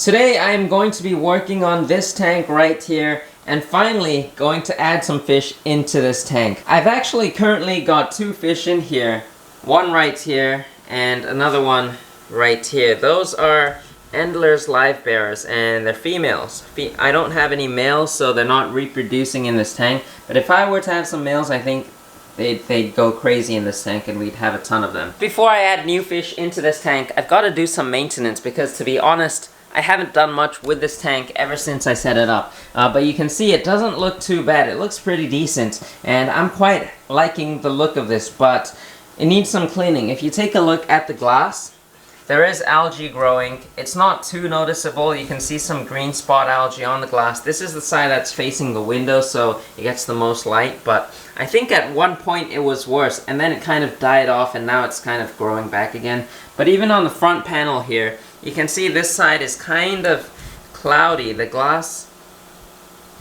Today I am going to be working on this tank right here and finally going to add some fish into this tank. I've actually currently got two fish in here, one right here and another one right here. Those are Endler's live bearers and they're females. I don't have any males, so they're not reproducing in this tank, but if I were to have some males, I think they'd go crazy in this tank and we'd have a ton of them. Before I add new fish into this tank, I've got to do some maintenance because, to be honest, I haven't done much with this tank ever since I set it up. But you can see it doesn't look too bad. It looks pretty decent and I'm quite liking the look of this, but it needs some cleaning. If you take a look at the glass, there is algae growing. It's not too noticeable. You can see some green spot algae on the glass. This is the side that's facing the window, so it gets the most light, but I think at one point it was worse, and then it kind of died off, and now it's kind of growing back again. But even on the front panel here, you can see this side is kind of cloudy. The glass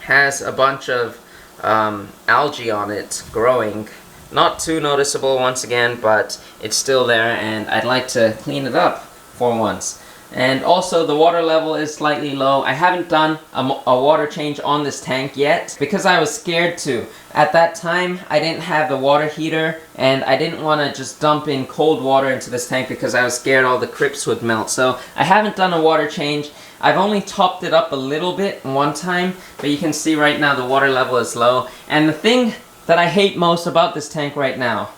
has a bunch of algae on it growing. Not too noticeable once again, but it's still there and I'd like to clean it up for once. And also the water level is slightly low. I haven't done a water change on this tank yet because I was scared to. At that time I didn't have the water heater and I didn't want to just dump in cold water into this tank because I was scared all the crypts would melt. So I haven't done a water change. I've only topped it up a little bit one time, but you can see right now the water level is low. And the thing that I hate most about this tank right now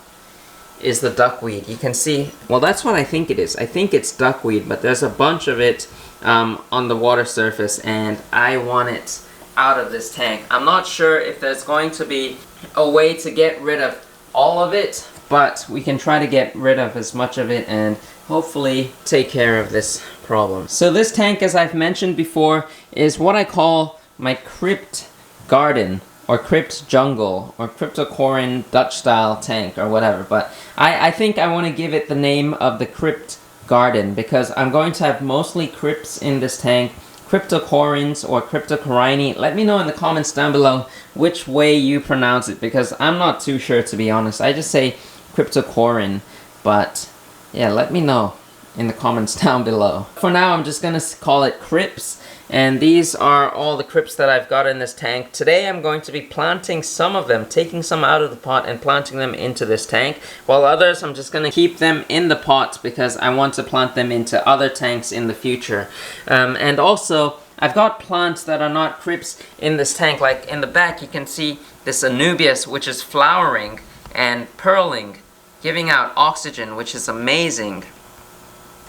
is the duckweed. You can see, well, that's what I think it is. I think it's duckweed, but there's a bunch of it on the water surface and I want it out of this tank. I'm not sure if there's going to be a way to get rid of all of it, but we can try to get rid of as much of it and hopefully take care of this problem. So this tank, as I've mentioned before, is what I call my crypt garden, or crypt jungle, or 𝗯𝘂𝘀𝗀𝘀 Dutch style tank, or whatever. But I think I want to give it the name of the crypt garden because I'm going to have mostly crypts in this tank. 𝗯𝘂𝘀𝘀𝘀s or 𝗯𝘂𝘀𝘀𝘀𝘀. Let me know in the comments down below which way you pronounce it because I'm not too sure, to be honest. I just say 𝗯𝘂𝘀𝘀𝘀, but yeah, let me know in the comments down below. For now, I'm just gonna call it crypts, and these are all the crypts that I've got in this tank. Today I'm going to be planting some of them, taking some out of the pot and planting them into this tank, while others I'm just gonna keep them in the pot because I want to plant them into other tanks in the future. And also, I've got plants that are not crypts in this tank. Like in the back you can see this Anubias, which is flowering and pearling, giving out oxygen, which is amazing.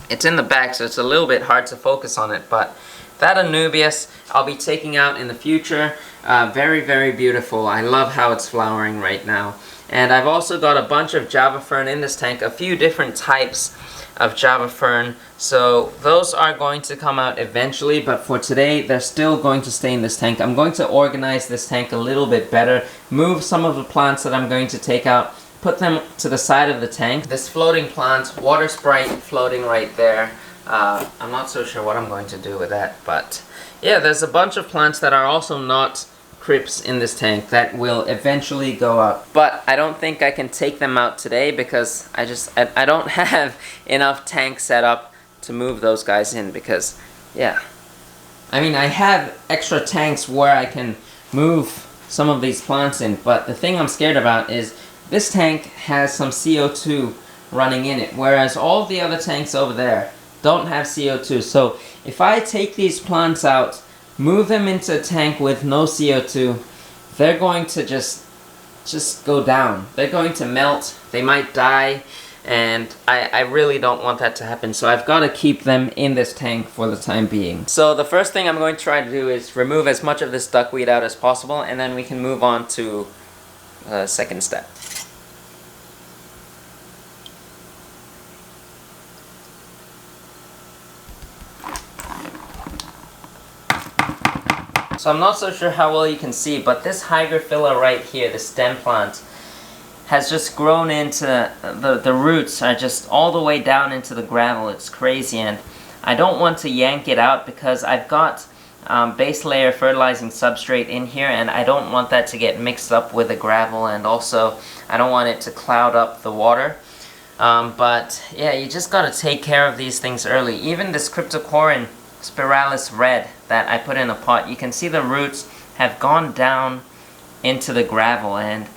It's in the back, so it's a little bit hard to focus on it, but that Anubias I'll be taking out in the future. Very, very beautiful. I love how it's flowering right now. And I've also got a bunch of Java fern in this tank, a few different types of Java fern. So those are going to come out eventually, but for today they're still going to stay in this tank. I'm going to organize this tank a little bit better, move some of the plants that I'm going to take out, put them to the side of the tank. This floating plant, water sprite floating right there. I'm not so sure what I'm going to do with that, but yeah, there's a bunch of plants that are also not crypts in this tank that will eventually go out. But I don't think I can take them out today because I don't have enough tanks set up to move those guys in because, yeah. I mean, I have extra tanks where I can move some of these plants in, but the thing I'm scared about is this tank has some CO2 running in it, whereas all the other tanks over there don't have CO2. So if I take these plants out, move them into a tank with no CO2, they're going to just go down. They're going to melt, they might die, and I really don't want that to happen. So I've got to keep them in this tank for the time being. So the first thing I'm going to try to do is remove as much of this duckweed out as possible, and then we can move on to the second step. So I'm not so sure how well you can see, but this hygrophila right here, the stem plant, has just grown into, the roots are just all the way down into the gravel. It's crazy, and I don't want to yank it out because I've got base layer fertilizing substrate in here, and I don't want that to get mixed up with the gravel, and also I don't want it to cloud up the water. But yeah, you just gotta take care of these things early. Even this 𝗯𝘂𝘀𝘀𝘀 Spiralis red that I put in a pot, you can see the roots have gone down into the gravel, and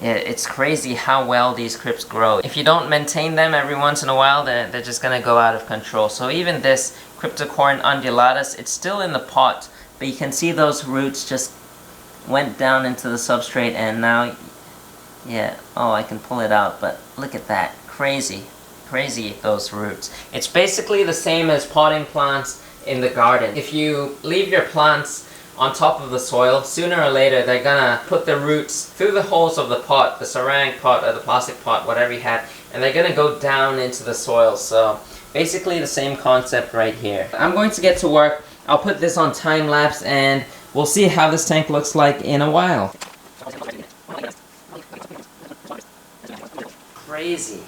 it's crazy how well these crypts grow. If you don't maintain them every once in a while, they're just gonna go out of control. So even this Cryptocorin undulatus, it's still in the pot, but you can see those roots just went down into the substrate, and now, yeah, oh, I can pull it out, but look at that. Crazy, crazy, those roots. It's basically the same as potting plants in the garden. If you leave your plants on top of the soil, sooner or later they're gonna put the roots through the holes of the pot, the ceramic pot or the plastic pot, whatever you have, and they're gonna go down into the soil. So basically the same concept right here. I'm going to get to work. I'll put this on time lapse and we'll see how this tank looks like in a while. Crazy.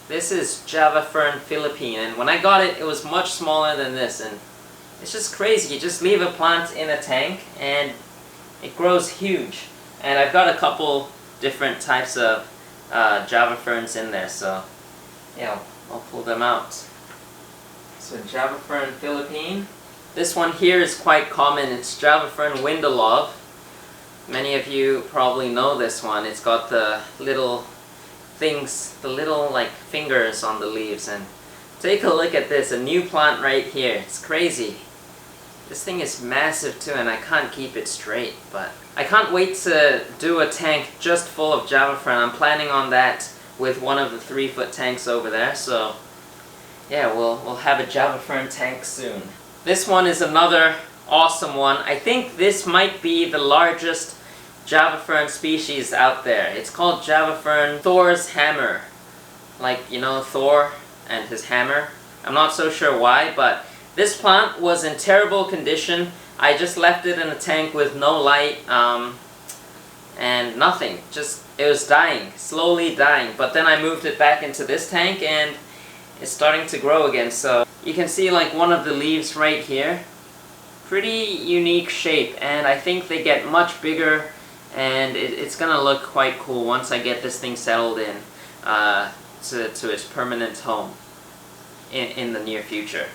This is 𝗯𝘂𝘀𝘀𝗀𝘀, and when I got it, it was much smaller than this, and it's just crazy. You just leave a plant in a tank and it grows huge. And I've got a couple different types of 𝗯𝘂𝘀𝘀𝘀s in there, so yeah, I'll pull them out. So 𝗯𝘂𝘀𝘀𝘀𝘀. This one here is quite common. It's 𝗯𝘂𝘀𝘀𝘀𝘀. Many of you probably know this one. It's got the little things, the little like fingers on the leaves, and take a look at this, a new plant right here. It's crazy. This thing is massive too, and I can't keep it straight, but I can't wait to do a tank just full of 𝗯𝘂𝘀𝘀𝘀. I'm planning on that with one of the 3-foot tanks over there, so yeah, we'll have a 𝗯𝘂𝘀𝘀𝘀 tank soon. This one is another awesome one. I think this might be the largest 𝗯𝘂𝘀𝘀 species out there. It's called 𝗯𝘂𝘀𝘀𝘀𝘀 Thor's hammer. Like, you know, Thor and his hammer. I'm not so sure why, but this plant was in terrible condition. I just left it in a tank with no light and nothing. Just, it was dying, slowly dying. But then I moved it back into this tank and it's starting to grow again. So you can see like one of the leaves right here. Pretty unique shape, and I think they get much bigger, and it's gonna look quite cool once I get this thing settled in to its permanent home in the near future.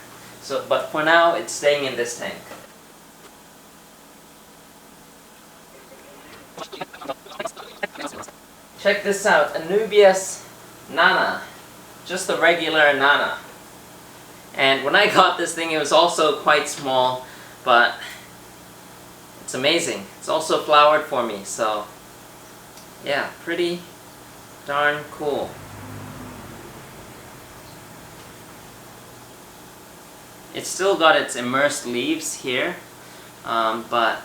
So, but for now, it's staying in this tank. Check this out, Anubias nana, just a regular nana. And when I got this thing, it was also quite small, but it's amazing. It's also flowered for me, so yeah, pretty darn cool. It's still got its immersed leaves here, but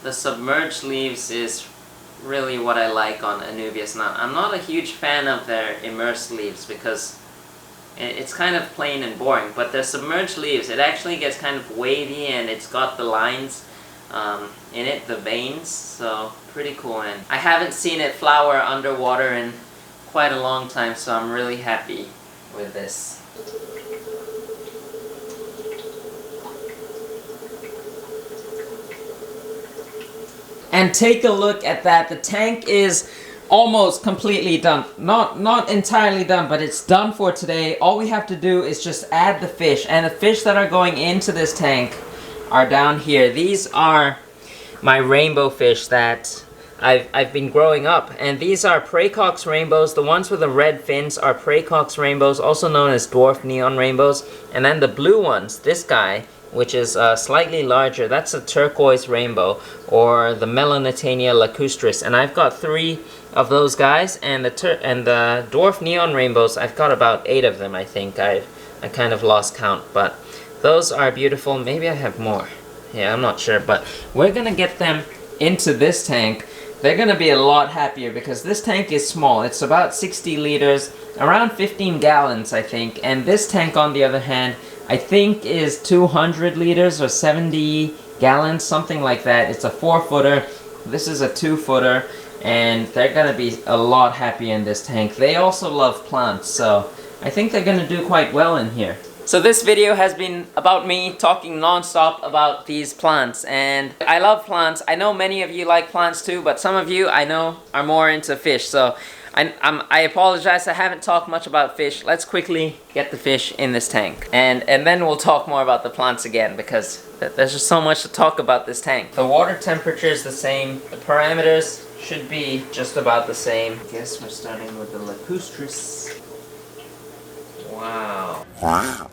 the submerged leaves is really what I like on Anubias nana. I'm not a huge fan of their immersed leaves because it's kind of plain and boring, but their submerged leaves, it actually gets kind of wavy, and it's got the lines in it, the veins, so pretty cool. And I haven't seen it flower underwater in quite a long time, so I'm really happy with this. And take a look at that. The tank is almost completely done. Not entirely done, but it's done for today. All we have to do is just add the fish, and the fish that are going into this tank are down here. These are my rainbow fish that I've been growing up, and these are praecox rainbows. The ones with the red fins are praecox rainbows, also known as dwarf neon rainbows. And then the blue ones, this guy, which is slightly larger, that's a turquoise rainbow, or the Melanitania lacustris. And I've got 3 of those guys, and the dwarf neon rainbows, I've got about 8 of them, I think. I kind of lost count, but those are beautiful. Maybe I have more. Yeah, I'm not sure, but we're gonna get them into this tank. They're gonna be a lot happier because this tank is small. It's about 60 liters, around 15 gallons, I think. And this tank, on the other hand, I think is 200 liters or 70 gallons, something like that. It's a 4-footer. This is a 2-footer, and they're gonna be a lot happier in this tank. They also love plants, so I think they're gonna do quite well in here. So this video has been about me talking non-stop about these plants, and I love plants. I know many of you like plants too, but some of you I know are more into fish. So I apologize, I haven't talked much about fish. Let's quickly get the fish in this tank. And then we'll talk more about the plants again, because there's just so much to talk about this tank. The water temperature is the same. The parameters should be just about the same. I guess we're starting with the lacustris. Wow. Wow.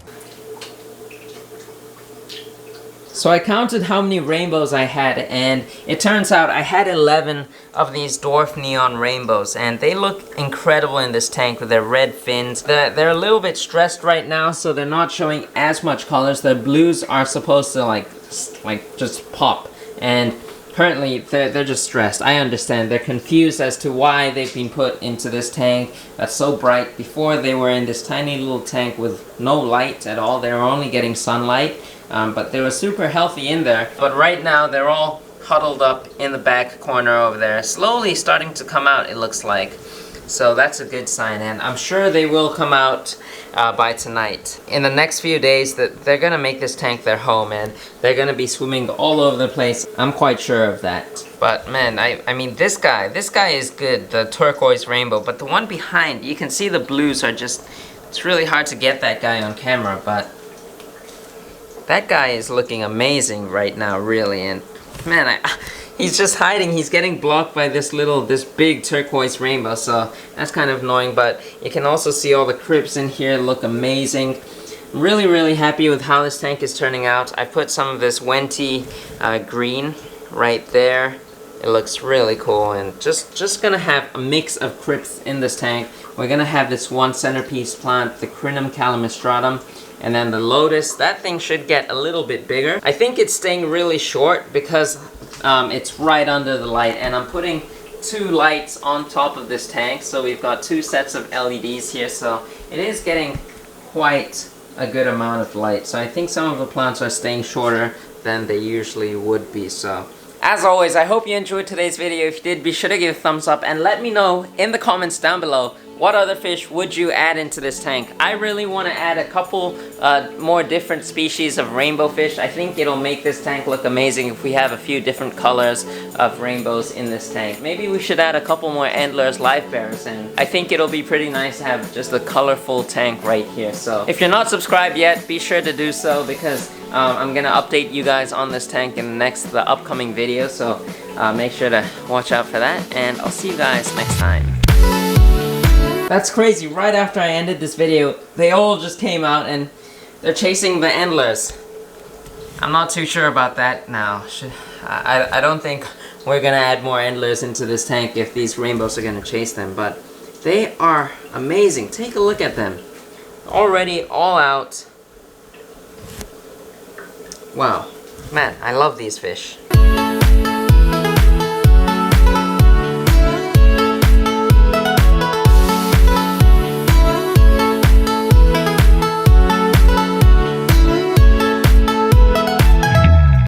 So I counted how many rainbows I had, and it turns out I had 11 of these dwarf neon rainbows, and they look incredible in this tank with their red fins. They're a little bit stressed right now, so they're not showing as much colors. The blues are supposed to like just pop, and currently they're just stressed. I understand. They're confused as to why they've been put into this tank that's so bright. Before, they were in this tiny little tank with no light at all. They were only getting sunlight. But they were super healthy in there. But right now they're all huddled up in the back corner over there, slowly starting to come out, it looks like. So that's a good sign, and I'm sure they will come out by tonight. In the next few days, they're gonna make this tank their home, and they're gonna be swimming all over the place. I'm quite sure of that. But man, I mean, this guy is good, the turquoise rainbow. But the one behind, you can see the blues are just, it's really hard to get that guy on camera, but that guy is looking amazing right now, really, and man, he's just hiding. He's getting blocked by this big turquoise rainbow, so that's kind of annoying, but you can also see all the crypts in here look amazing. I'm really, really happy with how this tank is turning out. I put some of this 𝗯𝘂𝘀𝗀𝘀 green right there. It looks really cool, and just gonna have a mix of crypts in this tank. We're gonna have this one centerpiece plant, the 𝗯𝘂𝘀𝗶𝘀𝘀𝘀, and then the lotus. That thing should get a little bit bigger. I think it's staying really short because it's right under the light, and I'm putting 2 lights on top of this tank, so we've got 2 sets of LEDs here, so it is getting quite a good amount of light. So I think some of the plants are staying shorter than they usually would be. So as always, I hope you enjoyed today's video. If you did, be sure to give a thumbs up and let me know in the comments down below, what other fish would you add into this tank? I really want to add a couple more different species of rainbow fish. I think it'll make this tank look amazing if we have a few different colors of rainbows in this tank. Maybe we should add a couple more Endler's life bearers, and I think it'll be pretty nice to have just a colorful tank right here. So if you're not subscribed yet, be sure to do so, because I'm gonna update you guys on this tank in the upcoming video. So make sure to watch out for that, and I'll see you guys next time. That's crazy. Right after I ended this video, they all just came out and they're chasing the Endlers. I'm not too sure about that now. I don't think we're gonna add more Endlers into this tank if these rainbows are gonna chase them, but they are amazing. Take a look at them. Already all out. Wow. Man, I love these fish.